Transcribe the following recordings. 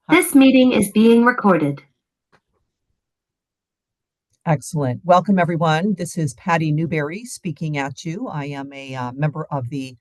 This meeting is being recorded. Excellent. Welcome, everyone. This is Patty Newberry speaking at you. I am a member of the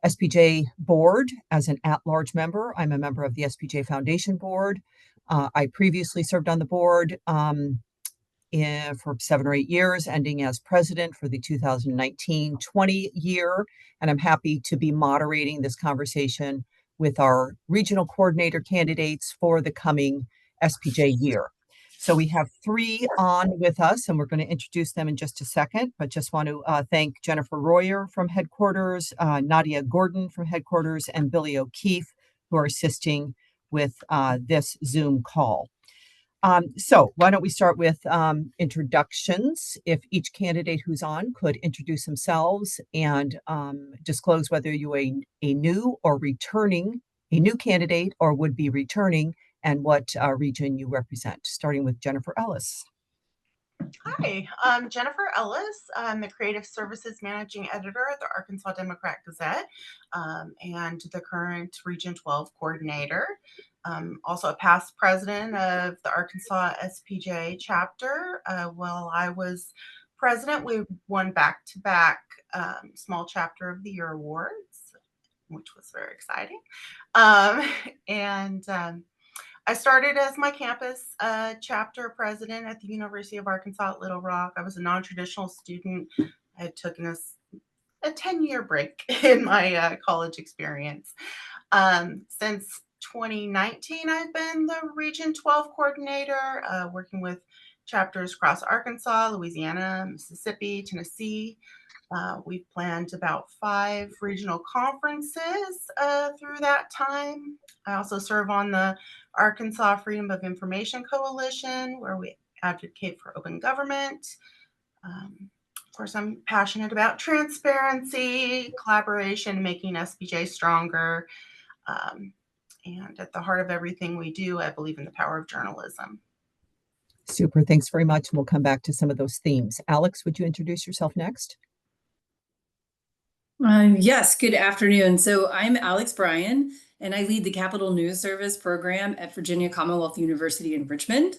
SPJ board as an at-large member. I'm a member of the SPJ Foundation board. I previously served on the board for 7 or 8 years, ending as president for the 2019-20 year. And I'm happy to be moderating this conversation with our regional coordinator candidates for the coming SPJ year. So we have 3 on with us, and we're going to introduce them in just a second, but just want to thank Jennifer Royer from headquarters, Nadia Gordon from headquarters, and Billy O'Keefe, who are assisting with this Zoom call. So why don't we start with introductions. If each candidate who's on could introduce themselves and disclose whether you're a new or returning, a new candidate or would be returning, and what region you represent, starting with Jennifer Ellis. Hi, I'm Jennifer Ellis. I'm the Creative Services Managing Editor at the Arkansas Democrat-Gazette and the current Region 12 Coordinator. Also a past president of the Arkansas SPJ chapter. While I was president, we won back-to-back Small Chapter of the Year awards, which was very exciting. I started as my campus chapter president at the University of Arkansas at Little Rock. I was a non-traditional student. I had taken a 10-year break in my college experience. Since 2019, I've been the Region 12 coordinator, working with chapters across Arkansas, Louisiana, Mississippi, Tennessee. We've planned about 5 regional conferences through that time. I also serve on the Arkansas Freedom of Information Coalition, where we advocate for open government. Of course, I'm passionate about transparency, collaboration, making SPJ stronger. And at the heart of everything we do, I believe in the power of journalism. Super. Thanks very much. We'll come back to some of those themes. Alex, would you introduce yourself next? Yes, good afternoon. So I'm Alex Bryan, and I lead the Capital News Service program at Virginia Commonwealth University in Richmond.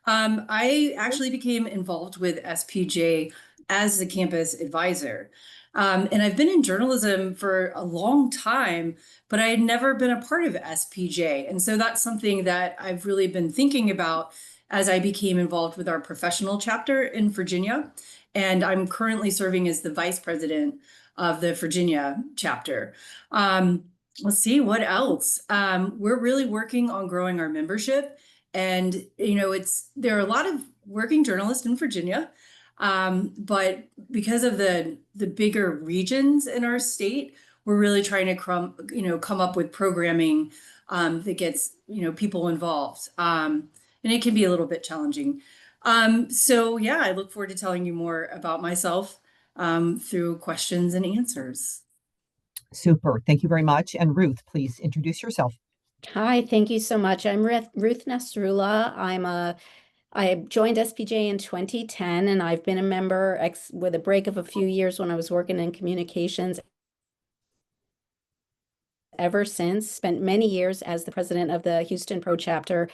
I actually became involved with SPJ as the campus advisor. And I've been in journalism for a long time, but I had never been a part of SPJ. And so that's something that I've really been thinking about as I became involved with our professional chapter in Virginia. And I'm currently serving as the vice president of the Virginia chapter. Let's see, what else? We're really working on growing our membership. And, there are a lot of working journalists in Virginia, but because of the bigger regions in our state, we're really trying to come up with programming that gets, people involved. And it can be a little bit challenging. So yeah, I look forward to telling you more about myself through questions and answers. Super. Thank you very much. And Ruth, please introduce yourself. Hi, thank you so much. I'm Ruth Nasrullah. I joined SPJ in 2010, and I've been a member with a break of a few years when I was working in communications ever since. Spent many years as the president of the Houston Pro Chapter.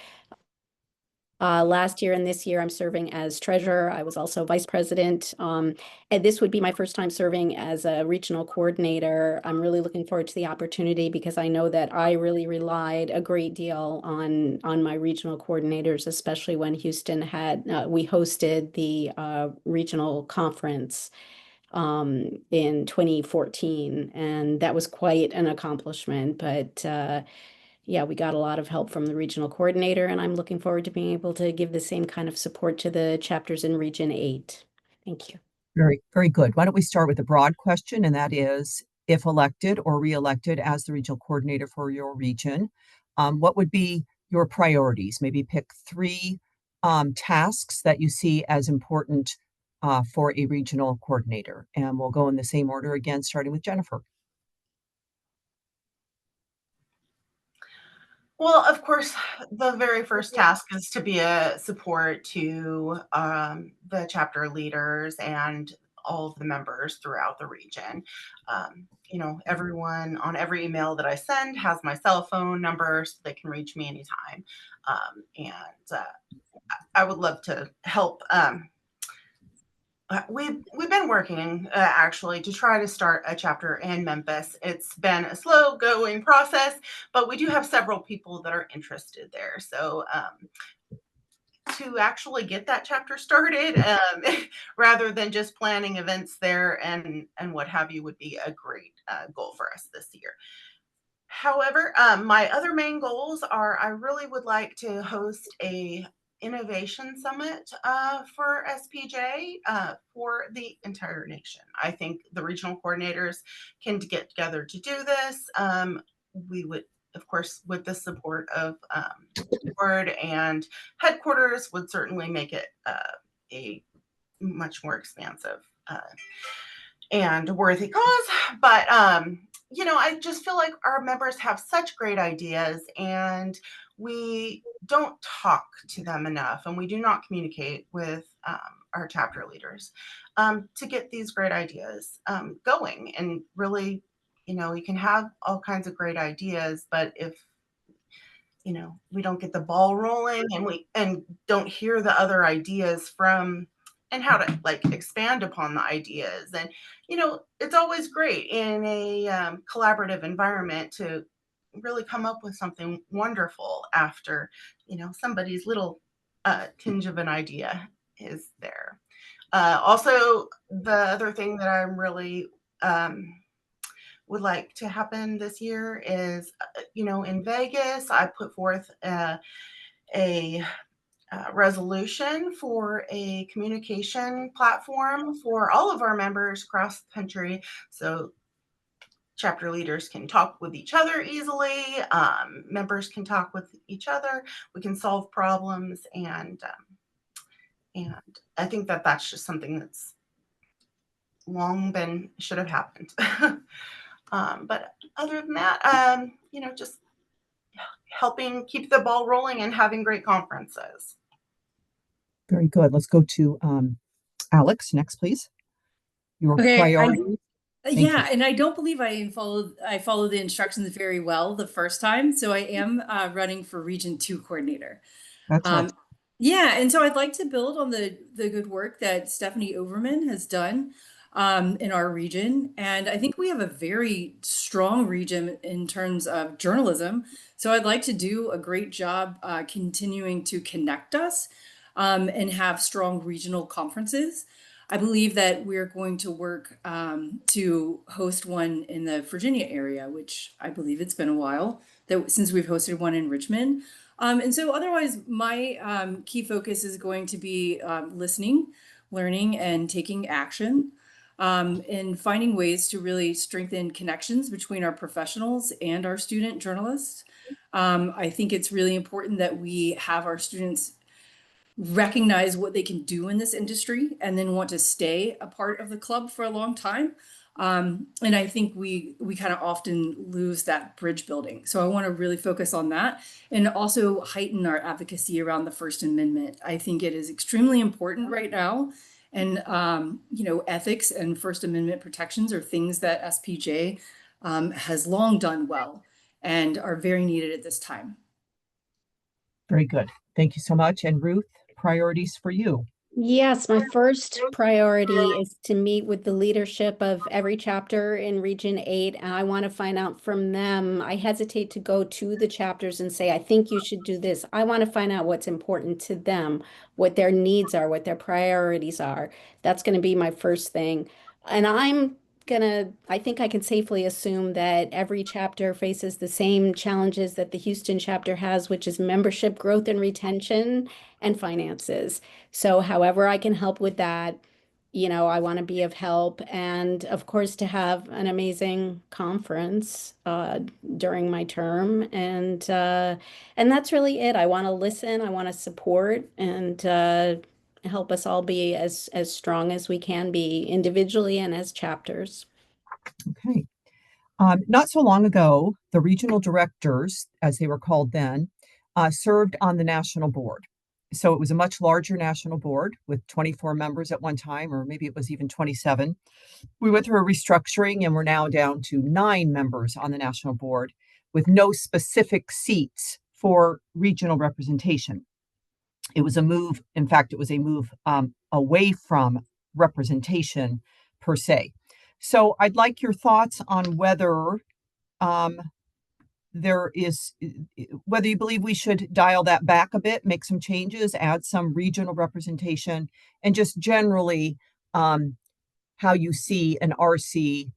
Last year and this year, I'm serving as treasurer. I was also vice president. And this would be my first time serving as a regional coordinator. I'm really looking forward to the opportunity because I know that I really relied a great deal on my regional coordinators, especially when Houston we hosted the regional conference in 2014. And that was quite an accomplishment, but yeah, we got a lot of help from the regional coordinator, and I'm looking forward to being able to give the same kind of support to the chapters in Region 8. Thank you. Very, very good. Why don't we start with a broad question, and that is, if elected or re-elected as the regional coordinator for your region, what would be your priorities? Maybe pick 3 tasks that you see as important for a regional coordinator. And we'll go in the same order again, starting with Jennifer. Well, of course, the very first task is to be a support to the chapter leaders and all of the members throughout the region. Everyone on every email that I send has my cell phone number so they can reach me anytime. And I would love to help. We've been working actually to try to start a chapter in Memphis. It's been a slow going process, but we do have several people that are interested there. So to actually get that chapter started, rather than just planning events there and what have you, would be a great goal for us this year. However, my other main goals are I really would like to host a innovation summit for SPJ for the entire nation. I think the regional coordinators can get together to do this. We would, of course, with the support of the board and headquarters, would certainly make it a much more expansive and worthy cause. But I just feel like our members have such great ideas and we don't talk to them enough, and we do not communicate with our chapter leaders to get these great ideas going. And really, you can have all kinds of great ideas, but if we don't get the ball rolling and don't hear the other ideas from and how to expand upon the ideas. And it's always great in a collaborative environment to really come up with something wonderful after somebody's little tinge of an idea is there. Also, the other thing that I'm really would like to happen this year is, in Vegas, I put forth a resolution for a communication platform for all of our members across the country, so chapter leaders can talk with each other easily, members can talk with each other, we can solve problems, and I think that that's just something that's long been should have happened. But other than that, just helping keep the ball rolling and having great conferences. Very good. Let's go to Alex next, please. Your priority. Yeah, and I don't believe I followed the instructions very well the first time, so I am running for Region 2 coordinator. That's awesome. Yeah, and so I'd like to build on the good work that Stephanie Overman has done in our region. And I think we have a very strong region in terms of journalism. So I'd like to do a great job continuing to connect us and have strong regional conferences. I believe that we're going to work to host one in the Virginia area, which I believe it's been a while since we've hosted one in Richmond. And so otherwise, my key focus is going to be listening, learning, and taking action, and finding ways to really strengthen connections between our professionals and our student journalists. I think it's really important that we have our students recognize what they can do in this industry and then want to stay a part of the club for a long time. And I think we kind of often lose that bridge building. So I want to really focus on that and also heighten our advocacy around the First Amendment. I think it is extremely important right now. And, ethics and First Amendment protections are things that SPJ has long done well and are very needed at this time. Very good. Thank you so much. And Ruth, priorities for you. Yes, my first priority is to meet with the leadership of every chapter in Region 8, and I want to find out from them. I hesitate to go to the chapters and say, I think you should do this. I want to find out what's important to them, what their needs are, what their priorities are. That's going to be my first thing. And I think I can safely assume that every chapter faces the same challenges that the Houston chapter has, which is membership growth and retention and finances. So however I can help with that, I want to be of help. And of course, to have an amazing conference during my term. And that's really it. I want to listen, I want to support, and help us all be as strong as we can be individually and as chapters. Okay. Not so long ago, the regional directors, as they were called then, served on the national board. So it was a much larger national board with 24 members at one time, or maybe it was even 27. We went through a restructuring and we're now down to 9 members on the national board with no specific seats for regional representation. It was a move, in fact, it was a move away from representation per se. So I'd like your thoughts on whether whether you believe we should dial that back a bit, make some changes, add some regional representation, and just generally how you see an RC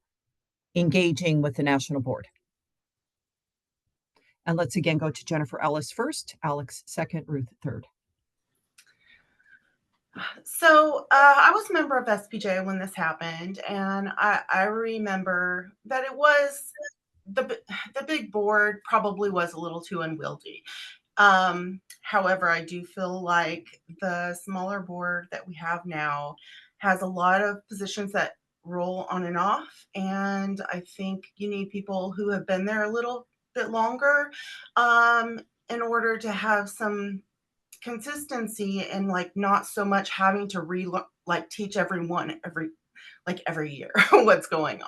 engaging with the national board. And let's again go to Jennifer Ellis first, Alex second, Ruth third. So I was a member of SPJ when this happened, and I remember that it was the big board probably was a little too unwieldy. However, I do feel like the smaller board that we have now has a lot of positions that roll on and off, and I think you need people who have been there a little bit longer in order to have some consistency and like not so much having to teach everyone every year what's going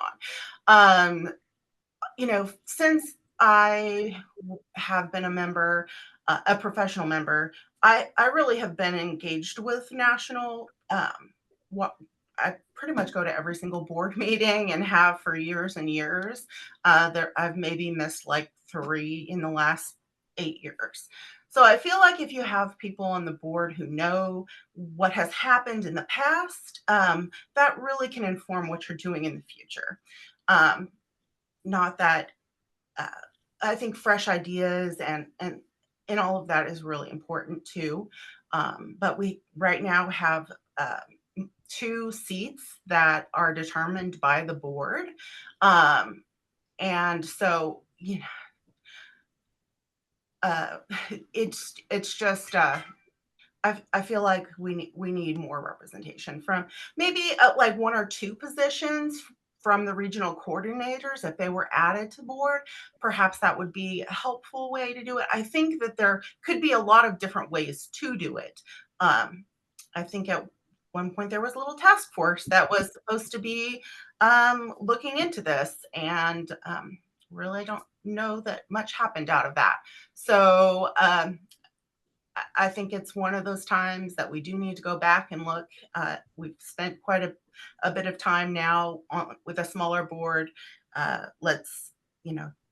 on. Since I have been a member, a professional member, I really have been engaged with national. What I pretty much go to every single board meeting and have for years and years. I've maybe missed like 3 in the last 8 years. So I feel like if you have people on the board who know what has happened in the past, that really can inform what you're doing in the future. Not that I think fresh ideas and all of that is really important too. But we right now have 2 seats that are determined by the board. And so, it's just I feel like we need more representation from maybe like 1 or 2 positions from the regional coordinators. If they were added to board, perhaps that would be a helpful way to do it. I think that there could be a lot of different ways to do it. I think at one point there was a little task force that was supposed to be looking into this, and really don't know that much happened out of that. So I think it's one of those times that we do need to go back and look. We've spent quite a bit of time now with a smaller board. Let's,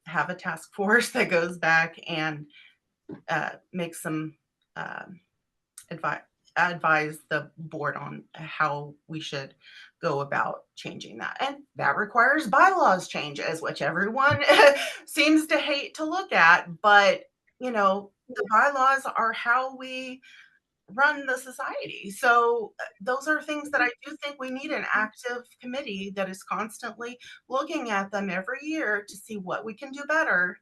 have a task force that goes back and make some advise the board on how we should go about changing that. And that requires bylaws changes, which everyone seems to hate to look at. But, the bylaws are how we run the society. So those are things that I do think we need an active committee that is constantly looking at them every year to see what we can do better.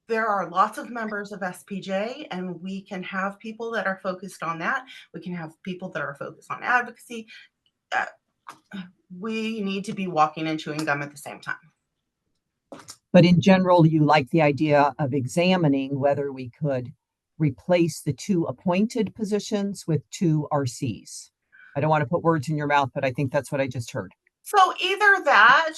There are lots of members of SPJ, and we can have people that are focused on that. We can have people that are focused on advocacy. We need to be walking and chewing gum at the same time. But in general, you like the idea of examining whether we could replace the 2 appointed positions with 2 RCs. I don't want to put words in your mouth, but I think that's what I just heard. So either that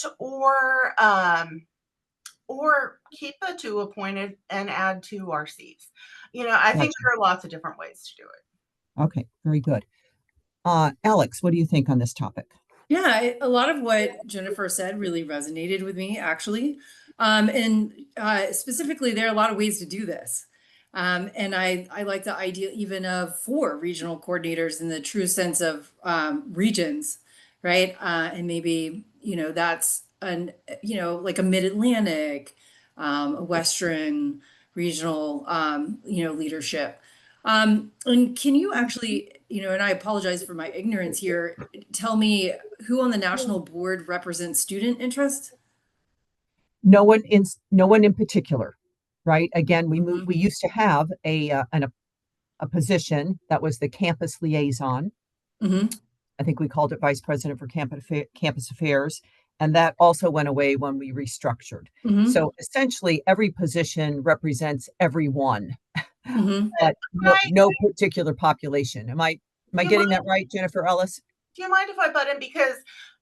or keep the 2 appointed and add 2 RCs. I think there are lots of different ways to do it. Okay, very good. Alex, what do you think on this topic? Yeah, a lot of what Jennifer said really resonated with me, actually. And specifically, there are a lot of ways to do this. And I like the idea even of 4 regional coordinators in the true sense of regions, right? And maybe, that's like a Mid-Atlantic, a Western regional, leadership. And can you actually, and I apologize for my ignorance here, tell me who on the national board represents student interest? No one in particular, right? Again, we used to have a position that was the campus liaison. Mm-hmm. I think we called it vice president for campus affairs, and that also went away when we restructured. Mm-hmm. So essentially, every position represents everyone Mhm. but no, I- no particular population. Am I You getting that right, Jennifer Ellis? Do you mind if I butt in? Because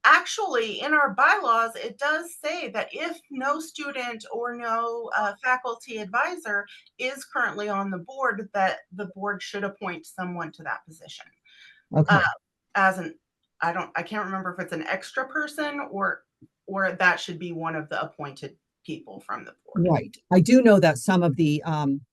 actually, in our bylaws, it does say that if no student or no faculty advisor is currently on the board, that the board should appoint someone to that position. Okay. As an, I can't remember if it's an extra person or that should be one of the appointed people from the board. Right. I do know that some of the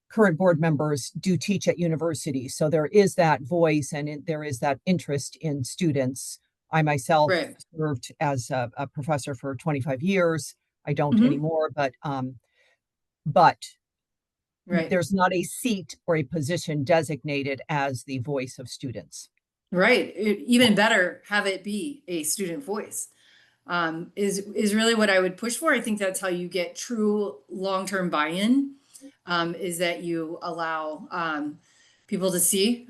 current board members do teach at universities. So there is that voice and there is that interest in students. I myself Right. served as a professor for 25 years. I don't Mhm. anymore, but Right. there's not a seat or a position designated as the voice of students. Right. Even better, have it be a student voice. Is really what I would push for. I think that's how you get true long-term buy-in, is that you allow people to see,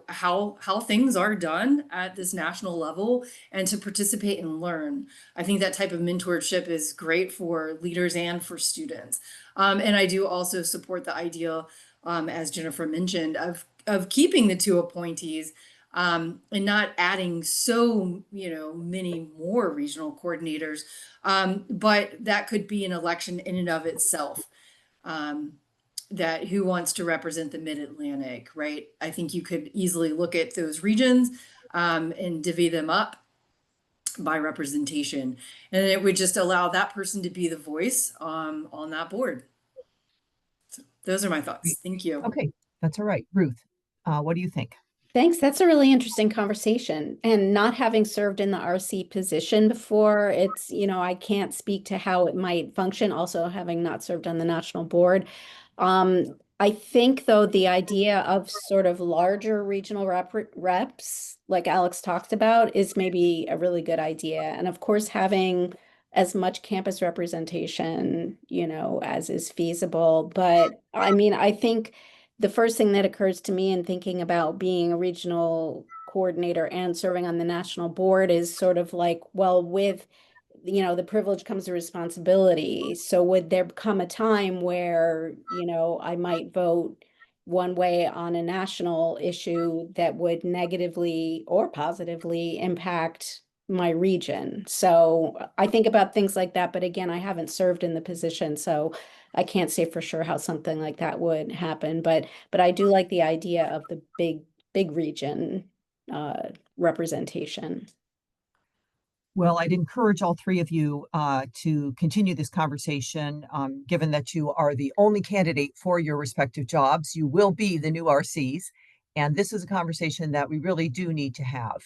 how things are done at this national level and to participate and learn. I think that type of mentorship is great for leaders and for students. And I do also support the idea, as Jennifer mentioned, of keeping the two appointees, and not adding so many more regional coordinators, but that could be an election in and of itself. That who wants to represent the Mid-Atlantic, right? I think you could easily look at those regions, and divvy them up by representation, and it would just allow that person to be the voice on that board. So those are my thoughts. Thank you. Okay, that's all right. Ruth, what do you think? Thanks. That's a really interesting conversation. And not having served in the RC position before, it's, I can't speak to how it might function, also having not served on the national board. I think, though, the idea of sort of larger regional reps, like Alex talked about, is maybe a really good idea. And of course, having as much campus representation, as is feasible. But I mean, I think the first thing that occurs to me in thinking about being a regional coordinator and serving on the national board is sort of like, well, with the privilege comes the responsibility. So would there come a time where, I might vote one way on a national issue that would negatively or positively impact my region? So I think about things like that, but again, I haven't served in the position, so I can't say for sure how something like that would happen. But I do like the idea of the big region representation. Well, I'd encourage all three of you to continue this conversation. Given that you are the only candidate for your respective jobs, you will be the new RCs. And this is a conversation that we really do need to have.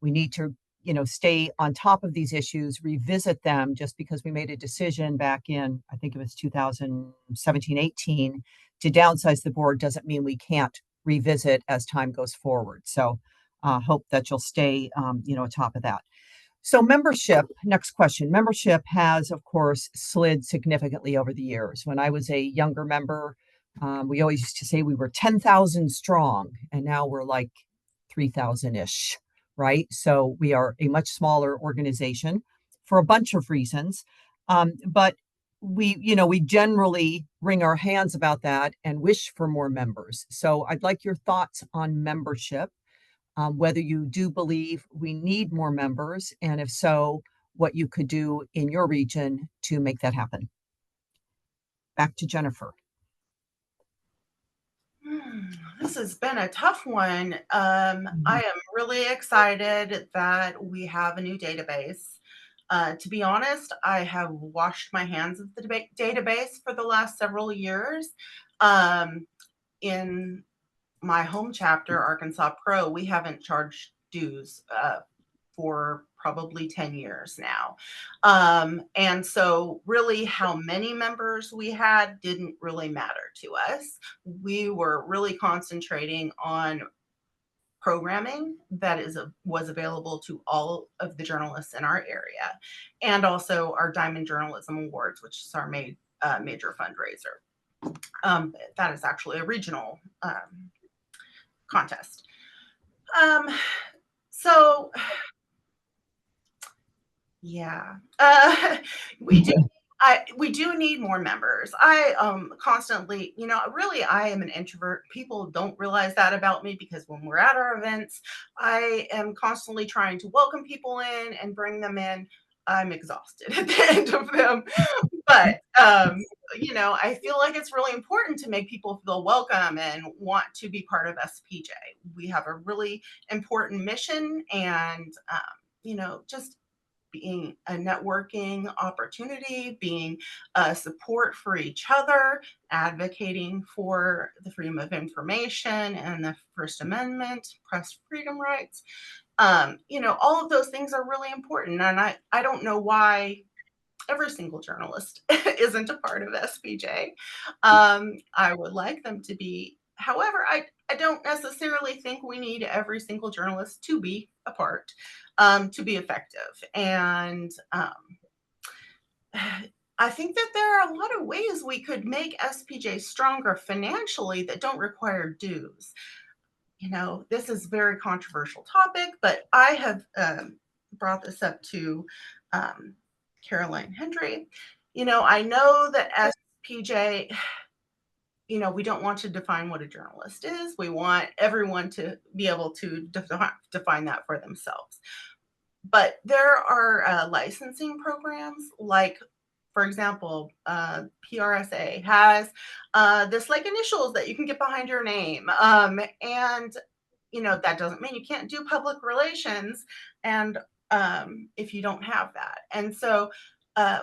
We need to, stay on top of these issues, revisit them. Just because we made a decision back in, I think it was 2017, 18, to downsize the board doesn't mean we can't revisit as time goes forward. So hope that you'll stay, atop of that. So membership, next question. Membership has, of course, slid significantly over the years. When I was a younger member, we always used to say we were 10,000 strong, and now we're like 3,000-ish, right? So we are a much smaller organization for a bunch of reasons. But we generally wring our hands about that and wish for more members. So I'd like your thoughts on membership. Whether you do believe we need more members, and if so, what you could do in your region to make that happen. Back to Jennifer. This has been a tough one. I am really excited that we have a new database. To be honest, I have washed my hands of the database for the last several years. In my home chapter, Arkansas Pro, we haven't charged dues for probably 10 years now. And so really how many members we had didn't really matter to us. We were really concentrating on programming that was available to all of the journalists in our area, and also our Diamond Journalism Awards, which is our major fundraiser. That is actually a regional contest. So yeah, we do. we do need more members. I constantly, really I am an introvert. People don't realize that about me because when we're at our events, I am constantly trying to welcome people in and bring them in. I'm exhausted at the end of them. But I feel like it's really important to make people feel welcome and want to be part of SPJ. We have a really important mission, and just being a networking opportunity, being a support for each other, advocating for the freedom of information and the First Amendment, press freedom rights. All of those things are really important. And I don't know why every single journalist isn't a part of SPJ. I would like them to be. However, I don't necessarily think we need every single journalist to be a part to be effective. And I think that there are a lot of ways we could make SPJ stronger financially that don't require dues. This is a very controversial topic, but I have brought this up to Caroline Hendry. I know that SPJ, we don't want to define what a journalist is. We want everyone to be able to define that for themselves. But there are licensing programs like, for example, PRSA has this like initials that you can get behind your name. And that doesn't mean you can't do public relations. And if you don't have that. And so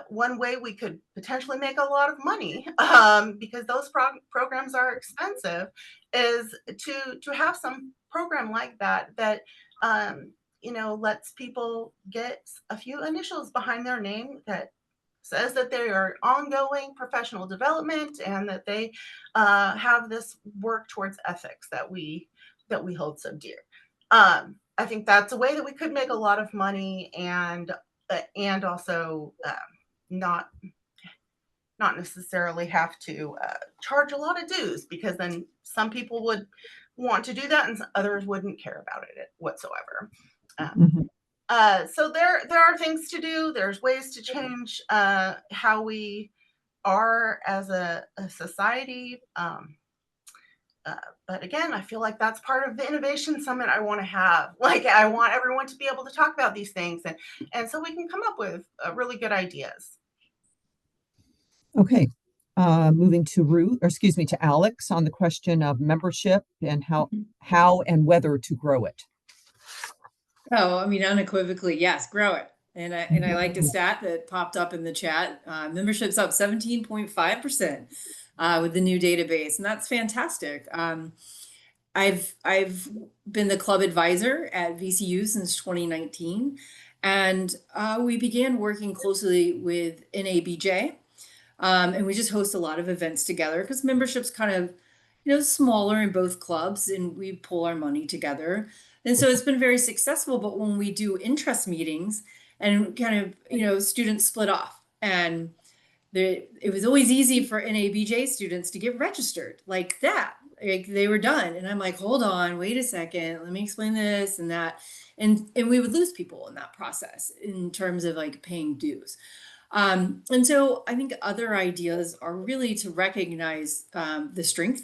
one way we could potentially make a lot of money because those programs are expensive is to have some program like that lets people get a few initials behind their name that says that they are ongoing professional development and that they have this work towards ethics that we hold so dear. I think that's a way that we could make a lot of money and also not necessarily have to charge a lot of dues, because then some people would want to do that and others wouldn't care about it whatsoever. So there are things to do. There's ways to change how we are as a society. But again, I feel like that's part of the innovation summit I want to have. Like, I want everyone to be able to talk about these things, and so we can come up with really good ideas. Okay. Moving to to Alex on the question of membership and how and whether to grow it. Oh, I mean, unequivocally, yes, grow it. And I liked a stat that popped up in the chat. Membership's up 17.5% with the new database, and that's fantastic. I've been the club advisor at VCU since 2019, and we began working closely with NABJ, and we just host a lot of events together because membership's kind of smaller in both clubs, and we pull our money together. And so it's been very successful. But when we do interest meetings and kind of, students split off, and it was always easy for NABJ students to get registered like that. Like they were done. And I'm like, hold on, wait a second. Let me explain this and that. And we would lose people in that process in terms of like paying dues. And so I think other ideas are really to recognize the strength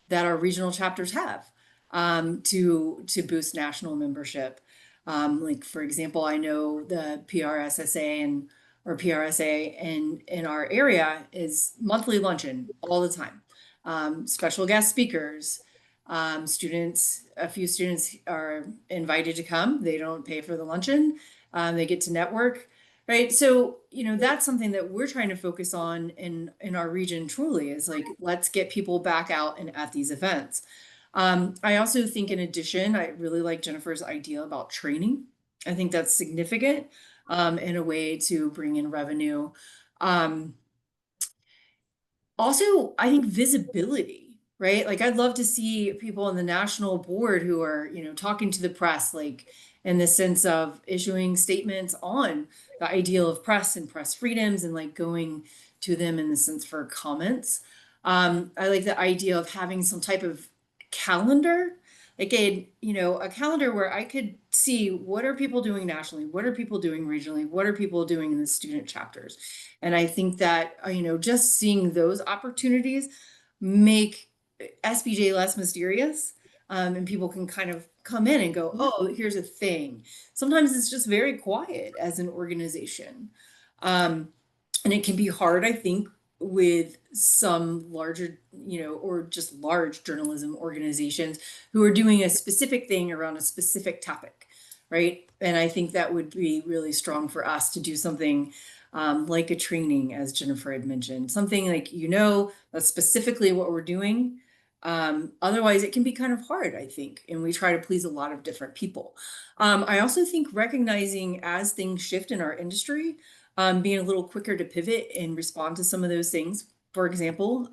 that our regional chapters have to boost national membership. Like, for example, I know the PRSA in our area is monthly luncheon all the time. Special guest speakers, a few students are invited to come. They don't pay for the luncheon. They get to network. Right. So, that's something that we're trying to focus on in our region truly is like, let's get people back out and at these events. I also think in addition, I really like Jennifer's idea about training. I think that's significant in a way to bring in revenue. Also, I think visibility, right? Like I'd love to see people on the national board who are, talking to the press, like in the sense of issuing statements on the ideal of press and press freedoms and like going to them in the sense for comments. I like the idea of having some type of calendar, like a calendar where I could see what are people doing nationally, what are people doing regionally, what are people doing in the student chapters. And I think that, just seeing those opportunities make SPJ less mysterious. And people can kind of come in and go, oh, here's a thing. Sometimes it's just very quiet as an organization. And it can be hard, I think, with some larger, or just large journalism organizations who are doing a specific thing around a specific topic, right? And I think that would be really strong for us to do something like a training, as Jennifer had mentioned, something like, that's specifically what we're doing. Otherwise, it can be kind of hard, I think, and we try to please a lot of different people. I also think recognizing as things shift in our industry, being a little quicker to pivot and respond to some of those things. For example,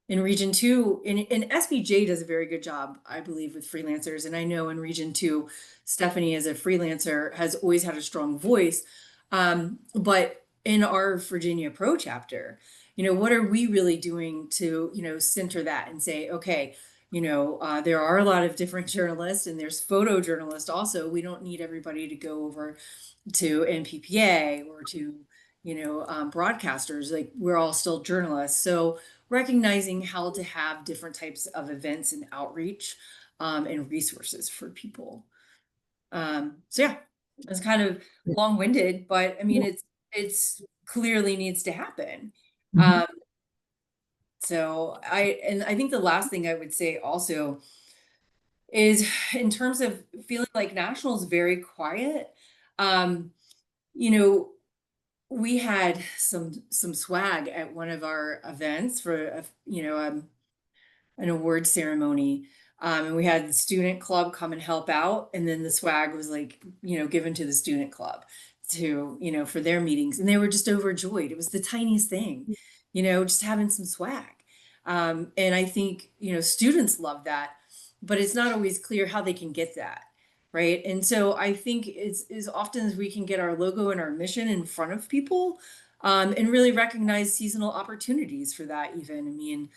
in Region 2, and SPJ does a very good job, I believe, with freelancers. And I know in Region 2, Stephanie, as a freelancer, has always had a strong voice. But in our Virginia Pro chapter, what are we really doing to, center that and say, okay, there are a lot of different journalists and there's photojournalists also. We don't need everybody to go over to NPPA or to, broadcasters. Like, we're all still journalists. So recognizing how to have different types of events and outreach and resources for people. So yeah, it's kind of long-winded, but I mean, it's clearly needs to happen. So I think the last thing I would say also is, in terms of feeling like national is very quiet, you know, we had some swag at one of our events for an award ceremony. And we had the student club come and help out, and then the swag was like, given to the student club to, for their meetings, and they were just overjoyed. It was the tiniest thing, just having some swag. And I think, students love that, but it's not always clear how they can get that. Right. And so I think it's as often as we can get our logo and our mission in front of people, and really recognize seasonal opportunities for that. Even, I mean,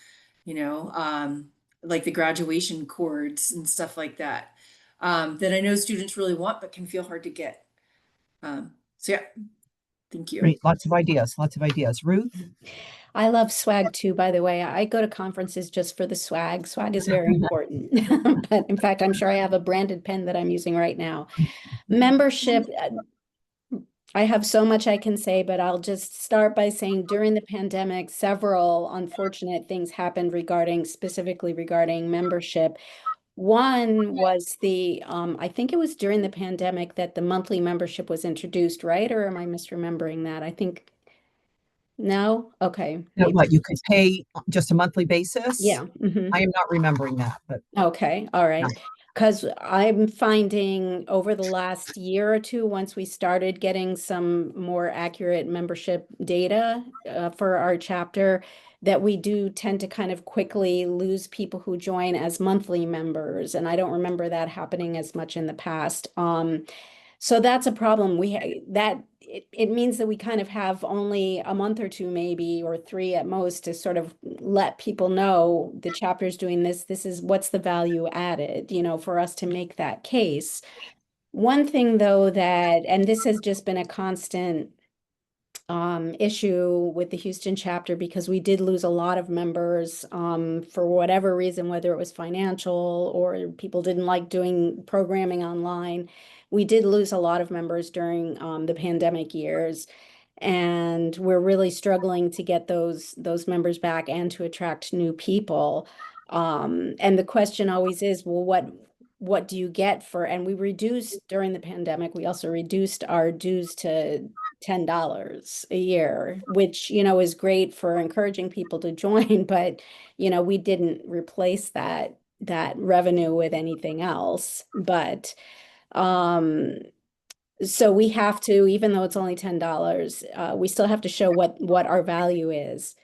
like the graduation cords and stuff like that, that I know students really want, but can feel hard to get. So yeah, thank you. Great. Lots of ideas. Lots of ideas. Ruth? I love swag too, by the way. I go to conferences just for the swag. Swag is very important. But in fact, I'm sure I have a branded pen that I'm using right now. Membership, I have so much I can say, but I'll just start by saying during the pandemic, several unfortunate things happened specifically regarding membership. One was I think it was during the pandemic that the monthly membership was introduced, right? Or am I misremembering that? I think, no? Okay. Maybe. What, you could pay just a monthly basis? Yeah. I am not remembering that, but Okay. All right. Because I'm finding over the last year or two, once we started getting some more accurate membership data for our chapter, that we do tend to kind of quickly lose people who join as monthly members. And I don't remember that happening as much in the past. So that's a problem. It means that we kind of have only a month or two, maybe, or three at most, to sort of let people know the chapter's doing this. This is what's the value added, for us to make that case. One thing, though, and this has just been a constant issue with the Houston chapter, because we did lose a lot of members for whatever reason, whether it was financial or people didn't like doing programming online. We did lose a lot of members during the pandemic years, and we're really struggling to get those members back and to attract new people. And the question always is, well, what do you get for, and we reduced during the pandemic, we also reduced our dues to $10 a year, which, is great for encouraging people to join, but, we didn't replace that revenue with anything else. But, so we have to, even though it's only $10, we still have to show what our value is.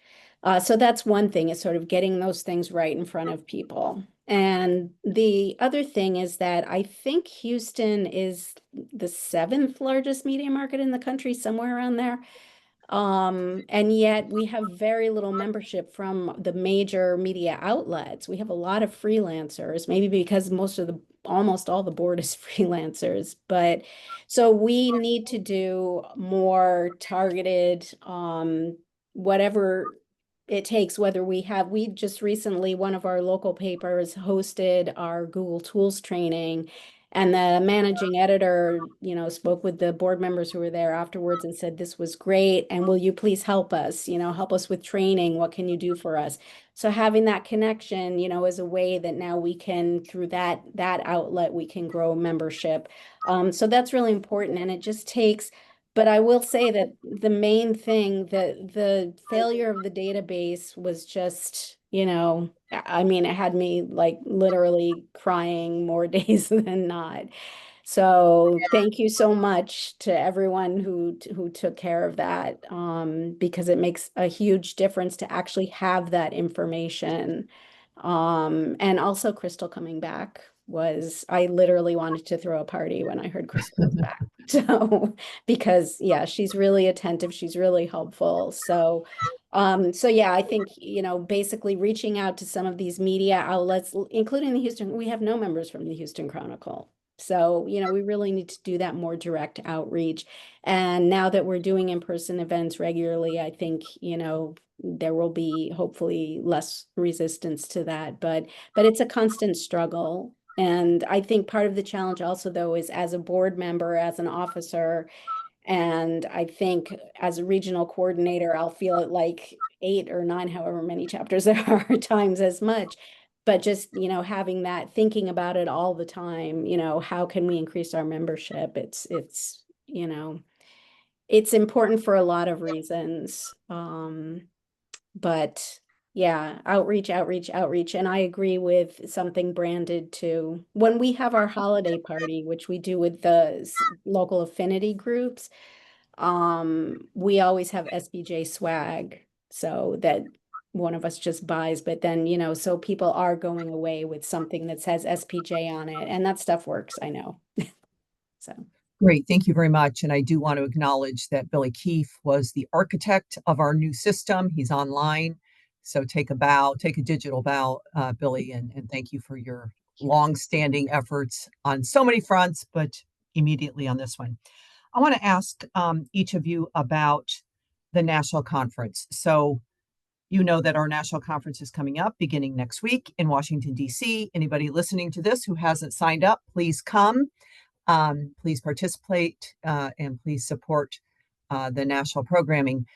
So that's one thing, is sort of getting those things right in front of people. And the other thing is that I think Houston is the 7th largest media market in the country, somewhere around there. And yet we have very little membership from the major media outlets. We have a lot of freelancers, maybe because almost all the board is freelancers. But so we need to do more targeted, whatever it takes, whether we just recently, one of our local papers hosted our Google Tools training. And the managing editor, spoke with the board members who were there afterwards and said, this was great. And will you please help us, help us with training? What can you do for us? So having that connection, is a way that now we can, through that outlet, we can grow membership. So that's really important. And it just takes, but I will say that the main thing, the failure of the database was just, I mean, it had me like literally crying more days than not. So thank you so much to everyone who took care of that, because it makes a huge difference to actually have that information. And also Crystal coming back I literally wanted to throw a party when I heard Crystal was back. So, because yeah, she's really attentive, she's really helpful. So yeah, I think, basically reaching out to some of these media outlets, including we have no members from the Houston Chronicle. So, we really need to do that more direct outreach. And now that we're doing in-person events regularly, I think, there will be hopefully less resistance to that. But it's a constant struggle. And I think part of the challenge also, though, is as a board member, as an officer, and I think as a regional coordinator, I'll feel it like 8 or 9, however many chapters there are, times as much. But just, having that, thinking about it all the time, how can we increase our membership? It's important for a lot of reasons. But yeah, outreach, outreach, outreach. And I agree with something branded too. When we have our holiday party, which we do with the local affinity groups, we always have SPJ swag, so that one of us just buys, but then, so people are going away with something that says SPJ on it, and that stuff works, I know. So Great, thank you very much. And I do want to acknowledge that Billy Keefe was the architect of our new system. He's online. So take a bow, take a digital bow, Billy, and thank you for your long-standing efforts on so many fronts, but immediately on this one. I want to ask each of you about the national conference. So you know that our national conference is coming up beginning next week in Washington, D.C. Anybody listening to this who hasn't signed up, please come. Please participate and please support the national programming.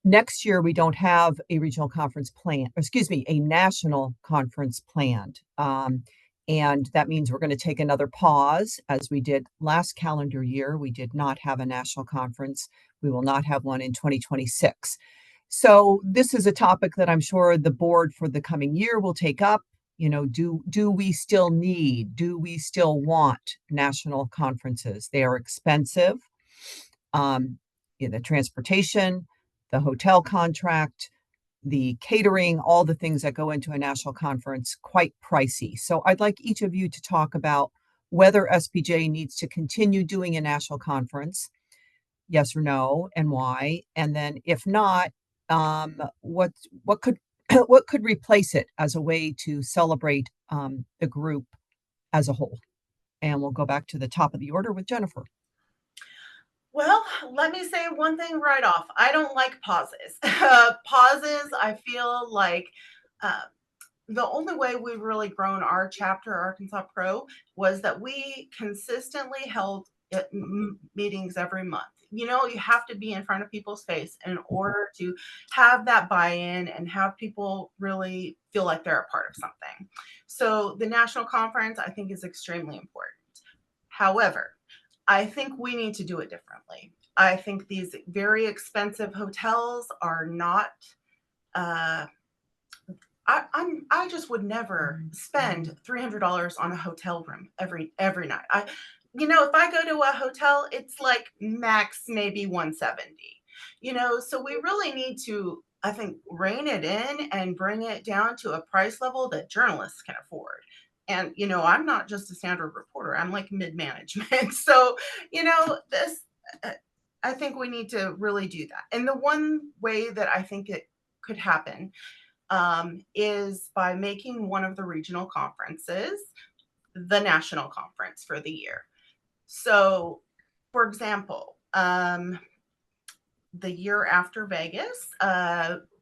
Next year, we don't have a regional conference plan, a national conference planned. And that means we're going to take another pause as we did last calendar year. We did not have a national conference. We will not have one in 2026. So this is a topic that I'm sure the board for the coming year will take up. Do we still want national conferences? They are expensive. The transportation, the hotel contract, the catering, all the things that go into a national conference, quite pricey. So I'd like each of you to talk about whether SPJ needs to continue doing a national conference, yes or no, and why. And then if not, what could what could replace it as a way to celebrate the group as a whole? And we'll go back to the top of the order with Jennifer. Well, let me say one thing right off. I don't like pauses. Pauses, I feel like the only way we've really grown our chapter, Arkansas Pro, was that we consistently held meetings every month. You have to be in front of people's face in order to have that buy-in and have people really feel like they're a part of something. So the national conference, I think, is extremely important. However, I think we need to do it differently. I think these very expensive hotels are not, I just would never spend $300 on a hotel room every night. If I go to a hotel, it's like max maybe 170. So we really need to, I think, rein it in and bring it down to a price level that journalists can afford. And I'm not just a standard reporter; I'm like mid-management. So this I think we need to really do that. And the one way that I think it could happen is by making one of the regional conferences the national conference for the year. So, for example, the year after Vegas,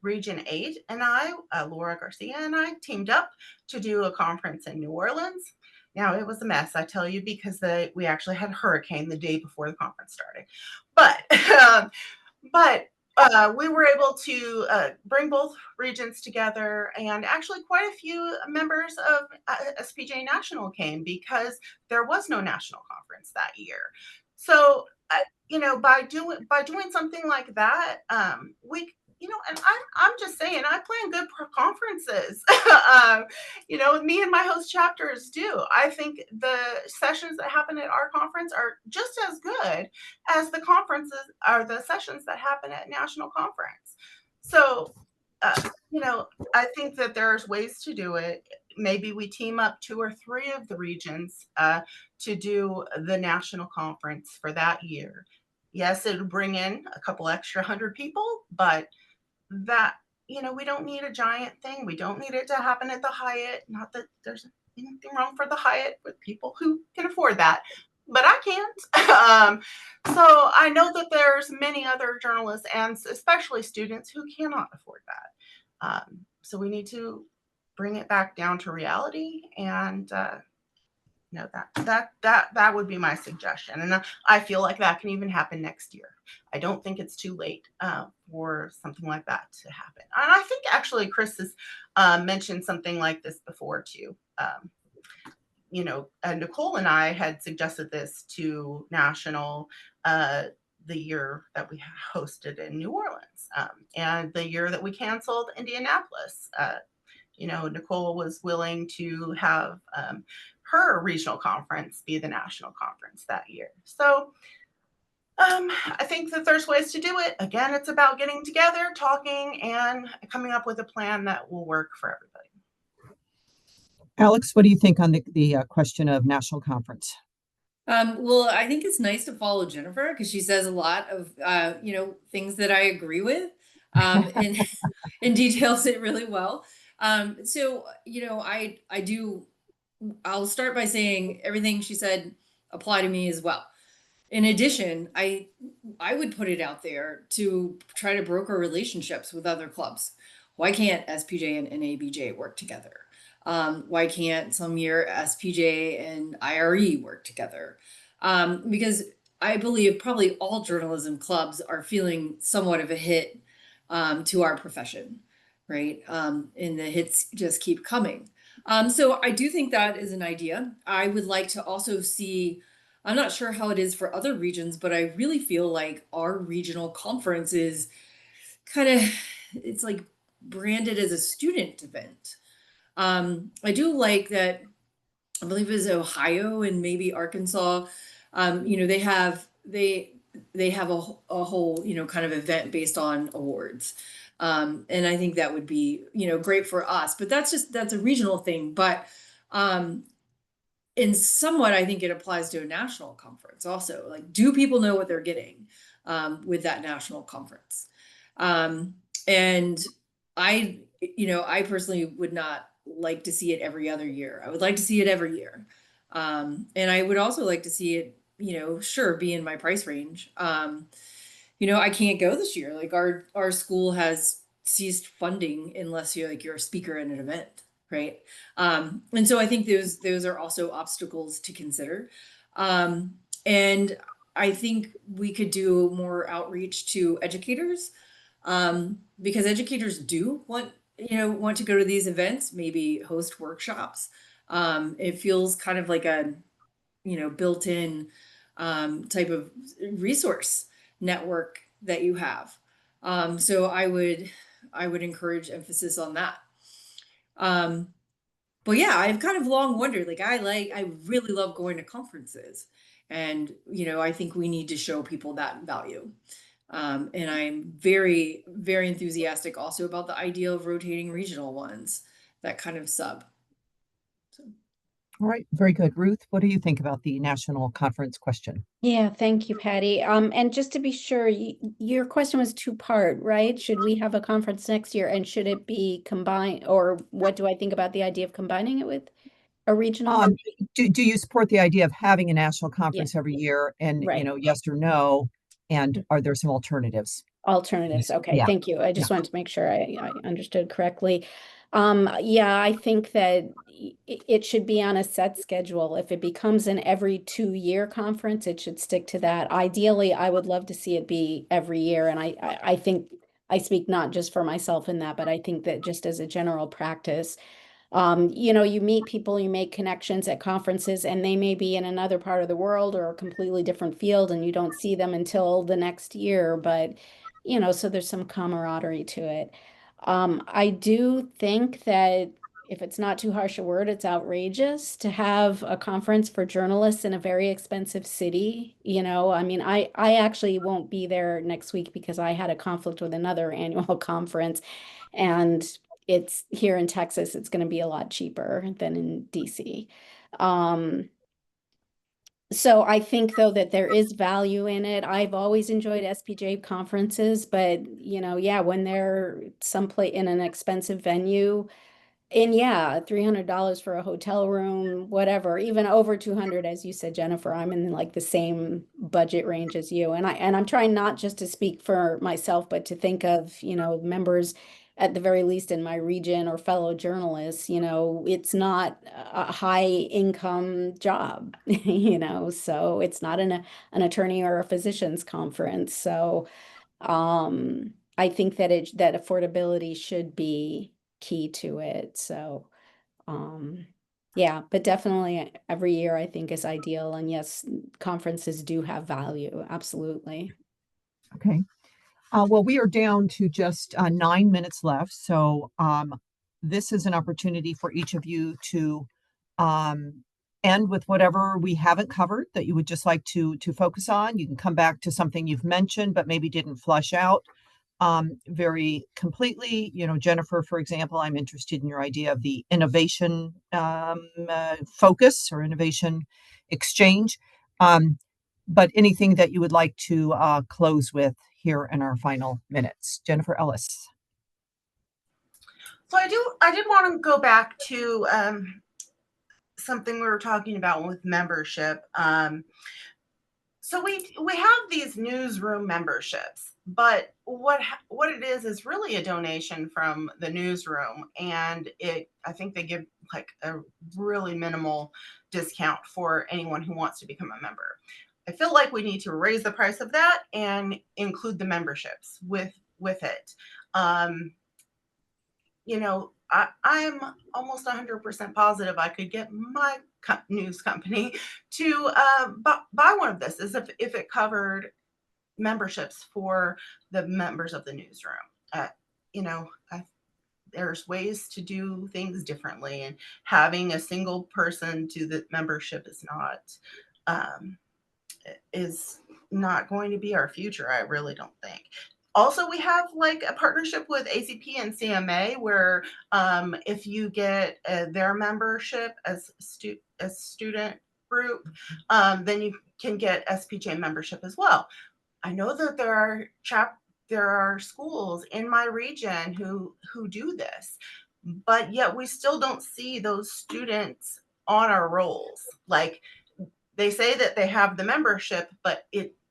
Region 8 and I, Laura Garcia and I, teamed up to do a conference in New Orleans. Now, it was a mess, I tell you, because we actually had a hurricane the day before the conference started. But we were able to bring both regions together, and actually quite a few members of SPJ National came because there was no national conference that year. So, by doing something like that, we, and I'm just saying, I plan good conferences. Me and my host chapters do. I think the sessions that happen at our conference are just as good as the conferences are the sessions that happen at national conference. So, I think that there's ways to do it. Maybe we team up 2 or 3 of the regions to do the national conference for that year. Yes, it would bring in a couple extra 100 people, but that, we don't need a giant thing. We don't need it to happen at the Hyatt. Not that there's anything wrong for the Hyatt with people who can afford that, but I can't. So I know that there's many other journalists and especially students who cannot afford that. So we need to bring it back down to reality, and that would be my suggestion. And I feel like that can even happen next year. I don't think it's too late for something like that to happen. And I think actually Chris has mentioned something like this before too. Nicole and I had suggested this to National the year that we hosted in New Orleans, and the year that we canceled Indianapolis. Nicole was willing to have her regional conference be the national conference that year. So I think that there's ways to do it. Again, it's about getting together, talking, and coming up with a plan that will work for everybody. Alex, what do you think on the question of national conference? Well, I think it's nice to follow Jennifer because she says a lot of things that I agree with, and and details it really well. So I'll start by saying everything she said apply to me as well. In addition, I would put it out there to try to broker relationships with other clubs. Why can't SPJ and ABJ work together? Why can't some year SPJ and IRE work together? Because I believe probably all journalism clubs are feeling somewhat of a hit to our profession, right? And the hits just keep coming. So I do think that is an idea. I would like to also see, I'm not sure how it is for other regions, but I really feel like our regional conference is it's like branded as a student event. I do like that. I believe it was Ohio and maybe Arkansas. They have a whole kind of event based on awards, and I think that would be great for us. But that's a regional thing. But in somewhat, I think it applies to a national conference also. Like, do people know what they're getting with that national conference? And I personally would not like to see it every other year. I would like to see it every year. And I would also like to see it, sure, be in my price range. I can't go this year. Like our school has ceased funding unless you're a speaker at an event, right? And so I think those are also obstacles to consider. And I think we could do more outreach to educators, because educators do want to go to these events, maybe host workshops. It feels kind of like a built-in type of resource network that you have. So I would encourage emphasis on that. But yeah, I've kind of long wondered, I really love going to conferences, and I think we need to show people that value. And I'm very, very enthusiastic also about the idea of rotating regional ones, that kind of sub. So. All right, very good. Ruth, what do you think about the national conference question? Yeah, thank you, Patty. And just to be sure, your question was two-part, right? Should we have a conference next year and should it be combined, or what do I think about the idea of combining it with a regional? Um, do you support the idea of having a national Yeah, conference every year? And, right. yes or no? And are there some alternatives? Alternatives. Okay, Yeah, thank you. I yeah. just wanted to make sure I understood correctly. Yeah, I think that it should be on a set schedule. If it becomes an every 2-year conference, it should stick to that. Ideally, I would love to see it be every year. And I think I speak not just for myself in that, but I think that just as a general practice, you meet people, you make connections at conferences, and they may be in another part of the world or a completely different field, and you don't see them until the next year. But, so there's some camaraderie to it. I do think that if it's not too harsh a word, it's outrageous to have a conference for journalists in a very expensive city. I mean, I actually won't be there next week because I had a conflict with another annual conference. And it's here in Texas, it's going to be a lot cheaper than in DC. Um, so I think though that there is value in it. I've always enjoyed SPJ conferences, but yeah, when they're someplace in an expensive venue, and yeah, $300 for a hotel room, whatever, even over 200, as you said, Jennifer, I'm in like the same budget range as you. And I'm trying not just to speak for myself, but to think of, members at the very least in my region or fellow journalists. It's not a high income job, so it's not an attorney or a physician's conference. So I think that affordability should be key to it. So, yeah, but definitely every year I think is ideal. And yes, conferences do have value. Absolutely. Okay. Well, we are down to just 9 minutes left. So this is an opportunity for each of you to um, end with whatever we haven't covered that you would just like to focus on. You can come back to something you've mentioned but maybe didn't flush out very completely. Jennifer, for example, I'm interested in your idea of the innovation focus or innovation exchange. Um, but anything that you would like to close with here in our final minutes. Jennifer Ellis. So I did want to go back to something we were talking about with membership. So we have these newsroom memberships, but what it is really a donation from the newsroom, and I think they give like a really minimal discount for anyone who wants to become a member. I feel like we need to raise the price of that and include the memberships with it. I'm almost 100% positive I could get my news company to buy one of this, as if it covered memberships for the members of the newsroom. You know, there's ways to do things differently, and having a single person do the membership um, is not going to be our future. I really don't think. Also, we have like a partnership with ACP and CMA where if you get their membership as student group, then you can get SPJ membership as well. I know that there are schools in my region who do this, but yet we still don't see those students on our rolls. Like, they say that they have the membership, but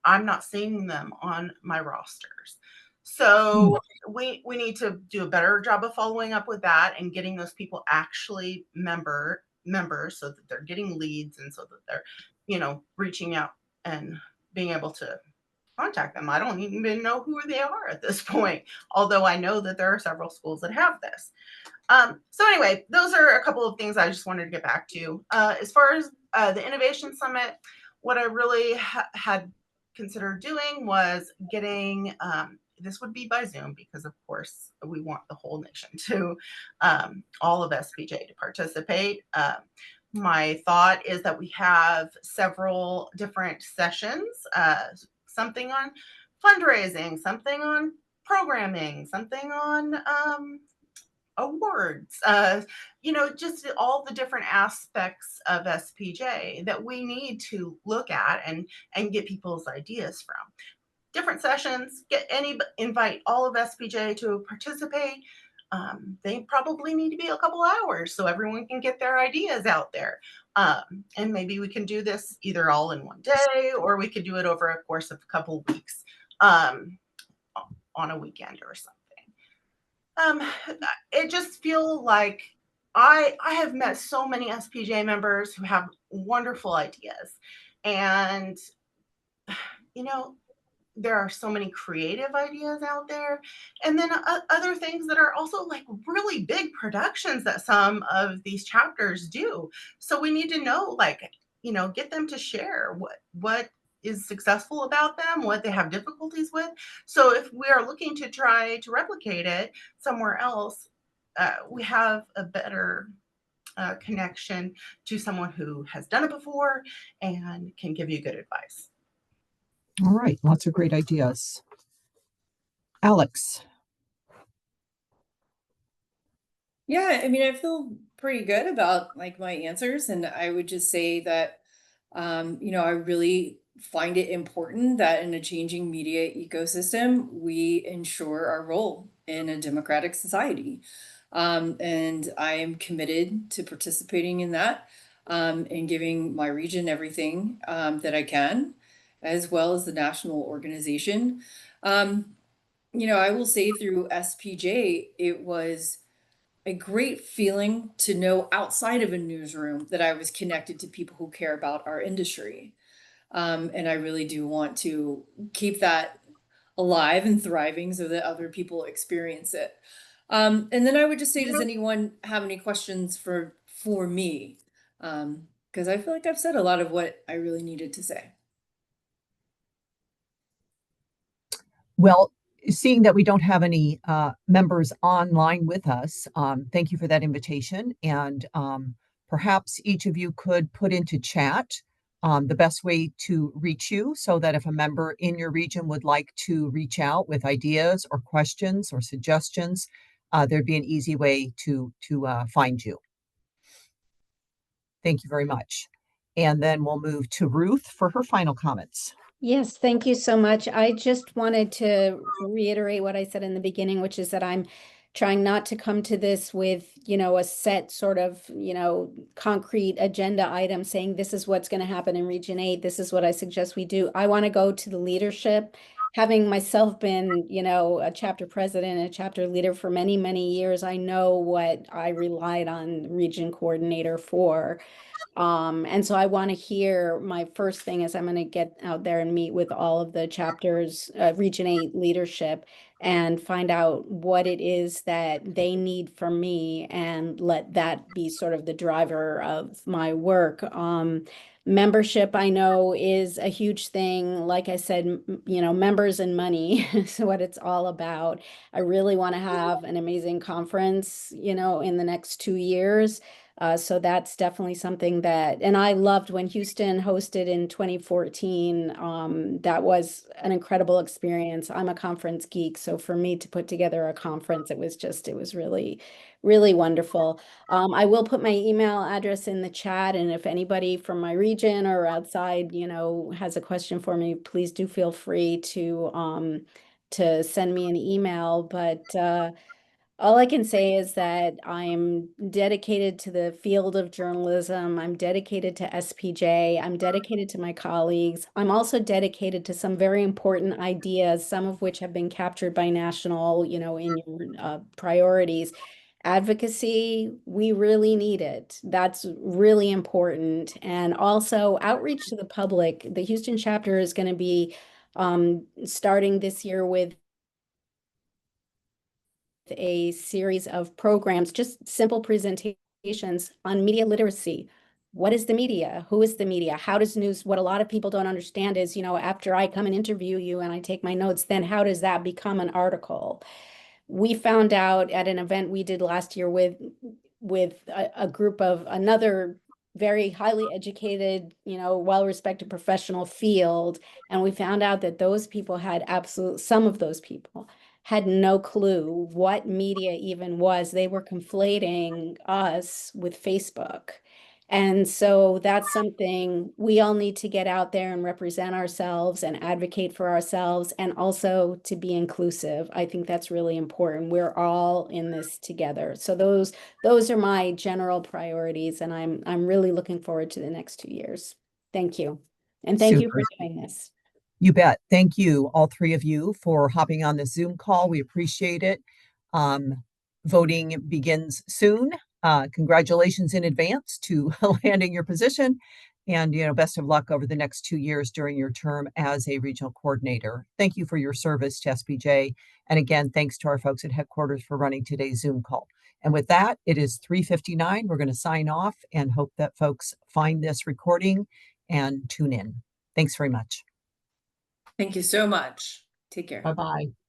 I'm not seeing them on my rosters. So we need to do a better job of following up with that and getting those people actually members, so that they're getting leads, and so that they're, reaching out and being able to contact them. I don't even know who they are at this point, although I know that there are several schools that have this. So anyway, those are a couple of things I just wanted to get back to. As far as the Innovation Summit, what I really had considered doing was getting, this would be by Zoom because of course we want the whole nation to, all of SPJ to participate. My thought is that we have several different sessions, something on fundraising, something on programming, something on awards, just all the different aspects of SPJ that we need to look at and get people's ideas from. Different sessions, invite all of SPJ to participate. They probably need to be a couple hours so everyone can get their ideas out there. And maybe we can do this either all in one day, or we could do it over a course of a couple weeks, on a weekend or something. It just feels like I have met so many SPJ members who have wonderful ideas, and there are so many creative ideas out there, and then other things that are also like really big productions that some of these chapters do. So we need to know, get them to share what is successful about them, what they have difficulties with. So if we are looking to try to replicate it somewhere else, we have a better connection to someone who has done it before and can give you good advice. All right, lots of great ideas. Alex. Yeah, I mean, I feel pretty good about like my answers, and I would just say that, I really find it important that in a changing media ecosystem, we ensure our role in a democratic society. And I am committed to participating in that, and giving my region everything that I can, as well as the national organization. I will say through SPJ, it was a great feeling to know outside of a newsroom that I was connected to people who care about our industry. And I really do want to keep that alive and thriving so that other people experience it. And then I would just say, does anyone have any questions for me? Because I feel like I've said a lot of what I really needed to say. Well, seeing that we don't have any members online with us, thank you for that invitation. And perhaps each of you could put into chat the best way to reach you, so that if a member in your region would like to reach out with ideas or questions or suggestions, there'd be an easy way to find you. Thank you very much. And then we'll move to Ruth for her final comments. Yes, thank you so much. I just wanted to reiterate what I said in the beginning, which is that I'm trying not to come to this with, a set sort of, concrete agenda item saying this is what's going to happen in Region 8. This is what I suggest we do. I want to go to the leadership. Having myself been, a chapter president, a chapter leader for many, many years, I know what I relied on region coordinator for. And so I want to hear, my first thing is I'm going to get out there and meet with all of the chapters, Region 8 leadership, and find out what it is that they need from me and let that be sort of the driver of my work. Membership, I know, is a huge thing. Like I said, members and money is what it's all about. I really want to have an amazing conference, in the next 2 years. So that's definitely something and I loved when Houston hosted in 2014. That was an incredible experience. I'm a conference geek, so for me to put together a conference, it was really, really wonderful. I will put my email address in the chat, and if anybody from my region or outside, has a question for me, please do feel free to send me an email. But all I can say is that I'm dedicated to the field of journalism. I'm dedicated to SPJ. I'm dedicated to my colleagues. I'm also dedicated to some very important ideas, some of which have been captured by national, in your priorities. Advocacy, we really need it. That's really important. And also outreach to the public. The Houston chapter is going to be starting this year with a series of programs, just simple presentations on media literacy. What is the media? Who is the media? How does news? What a lot of people don't understand is, after I come and interview you and I take my notes, then how does that become an article? We found out at an event we did last year with a group of another very highly educated, well-respected professional field. And we found out that those people some of those people had no clue what media even was. They were conflating us with Facebook. And so that's something we all need to get out there and represent ourselves and advocate for ourselves, and also to be inclusive. I think that's really important. We're all in this together. So those are my general priorities, and I'm really looking forward to the next 2 years. Thank you. And thank you for Super. doing this. You bet. Thank you, all three of you, for hopping on this Zoom call. We appreciate it. Voting begins soon. Congratulations in advance to landing your position, and best of luck over the next 2 years during your term as a regional coordinator. Thank you for your service to SPJ, and again, thanks to our folks at headquarters for running today's Zoom call. And with that, it is 3:59. We're going to sign off and hope that folks find this recording and tune in. Thanks very much. Thank you so much. Take care. Bye-bye.